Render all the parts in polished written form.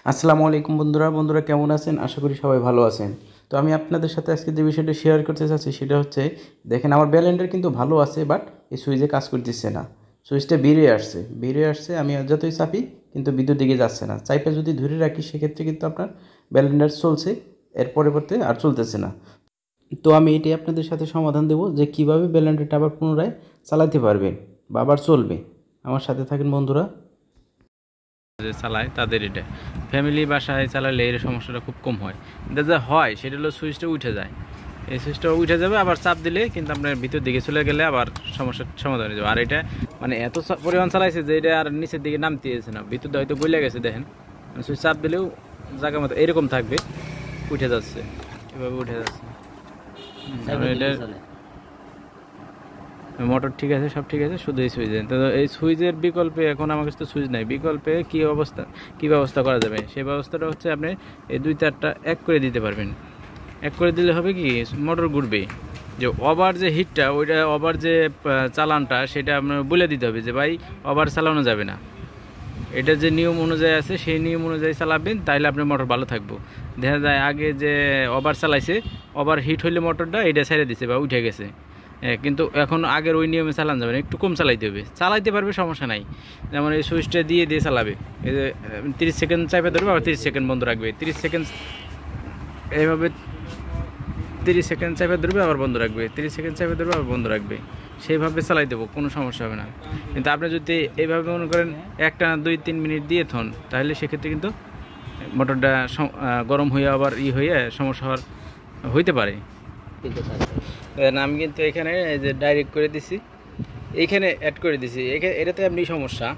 আসসালামু আলাইকুম বন্ধুরা কেমন আছেন? আশা করি সবাই ভালো আছেন। তো আমি আপনাদের সাথে আজকে যে বিষয়টা শেয়ার করতে চাচ্ছি সেটা হচ্ছে, দেখেন আমার ব্লেন্ডার কিন্তু ভালো আছে, বাট এই সুইচে কাজ করতেছে না। সুইচটা বেরিয়ে আসছে, আমি যতই চাপি কিন্তু বিদ্যুৎ দিকে যাচ্ছে না। চাইপে যদি ধরে রাখি সেক্ষেত্রে কিন্তু আপনার ব্লেন্ডার চলছে, এর পরিবর্তে আর চলতেছে না। তো আমি এটাই আপনাদের সাথে সমাধান দেব যে কীভাবে ব্লেন্ডারটা আবার পুনরায় চালাতে পারবেন বা আবার চলবে। আমার সাথে থাকেন বন্ধুরা। যে চালায় তাদের এটা ফ্যামিলি বাসায় চালালে এর সমস্যাটা খুব কম হয়। যা হয় সেটা হলো সুইচটা উঠে যায়, এই সুইচটা উঠে যাবে, আবার চাপ দিলে কিন্তু আপনার ভিতর দিকে চলে গেলে আবার সমস্যার সমাধান হয়ে যাবে। আর এটা মানে এত পরিমাণ চালাইছে যে এটা আর নিচের দিকে নামতে দিয়েছে না, ভিতর হয়তো গলে গেছে। দেখেন সুইচ চাপ দিলেও জায়গা মতো এরকম থাকবে, উঠে যাচ্ছে, এভাবে উঠে যাচ্ছে। এটা মোটর ঠিক আছে, সব ঠিক আছে, শুধু এই সুইচের। তো এই সুইচের বিকল্পে এখন আমার কাছে তো সুইচ নাই, বিকল্পে কী ব্যবস্থা করা যাবে? সেই ব্যবস্থাটা হচ্ছে আপনি এই দুই তারটা এক করে দিতে পারবেন। এক করে দিলে হবে কি, মোটর ঘুরবে। যে ওভার যে হিটটা, ওইটা ওভার যে চালানটা, সেটা আপনার বলে দিতে হবে যে ভাই ওভার চালানো যাবে না। এটা যে নিয়ম অনুযায়ী আছে সেই নিয়ম অনুযায়ী চালাবেন, তাহলে আপনার মোটর ভালো থাকবো। দেখা যায় আগে যে ওভার চালাইছে, ওভার হিট হইলে মোটরটা এটা ছেড়ে দিছে বা উঠে গেছে। কিন্তু এখন আগের ওই নিয়মে চালানো যাবে না, একটু কম চালাইতে হবে। চালাইতে পারবে, সমস্যা নাই। যেমন এই সুইচটা দিয়ে চালাবে, এই যে 30 সেকেন্ড চাপে ধরবে, আবার 30 সেকেন্ড বন্ধ রাখবে, 30 সেকেন্ড এইভাবে 30 সেকেন্ড চাপে ধরবে, আবার বন্ধ রাখবে, 30 সেকেন্ড চাপে ধরবে, আবার বন্ধ রাখবে। সেইভাবে চালাই দেবো, কোনো সমস্যা হবে না। কিন্তু আপনি যদি এইভাবে মনে করেন একটা 2-3 মিনিট দিয়ে থন, তাহলে সেক্ষেত্রে কিন্তু মোটরটা গরম হয়ে আবার হয়ে সমস্যা হইতে পারে। আমি কিন্তু এখানে এই যে ডাইরেক্ট করে দিছি, এইখানে অ্যাড করে দিছি, এটাতে এমনি সমস্যা।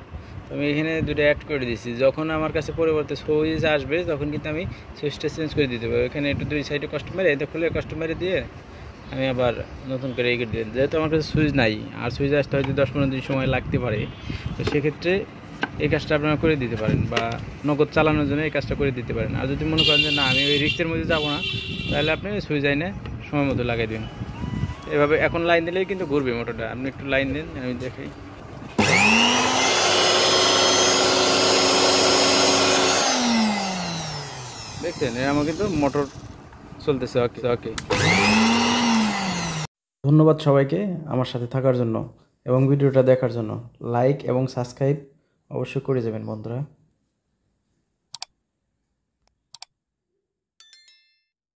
আমি এখানে দুটো অ্যাড করে দিছি। যখন আমার কাছে পরিবর্তে সুইচ আসবে তখন কিন্তু আমি সুইচটা চেঞ্জ করে দিতে পারবো। এখানে একটু দুই সাইডে কাস্টমারে এটা খুলে কাস্টমারে দিয়ে আমি আবার নতুন করে এগিয়ে দিই। যেহেতু আমার কাছে সুইচ নাই, আর সুইচ আসতে হয়তো 10-15 দিন সময় লাগতে পারে, তো সেক্ষেত্রে এই কাজটা আপনারা করে দিতে পারেন, বা নগদ চালানোর জন্য এই কাজটা করে দিতে পারেন। আর যদি মনে করেন যে না, আমি ওই রিক্সের মধ্যে যাবো না, তাহলে আপনি সুইচ আইনে সময় মতো লাগাই দেবেন। এভাবে এখন লাইন দিলেই কিন্তু ঘুরবে মোটরটা। আপনি একটু লাইন দিন, আমি দেখাই। দেখছেন, আমার কিন্তু মোটর চলতেছে। ওকে ওকে, ধন্যবাদ সবাইকে আমার সাথে থাকার জন্য এবং ভিডিওটা দেখার জন্য। লাইক এবং সাবস্ক্রাইব অবশ্যই করে যাবেন বন্ধুরা।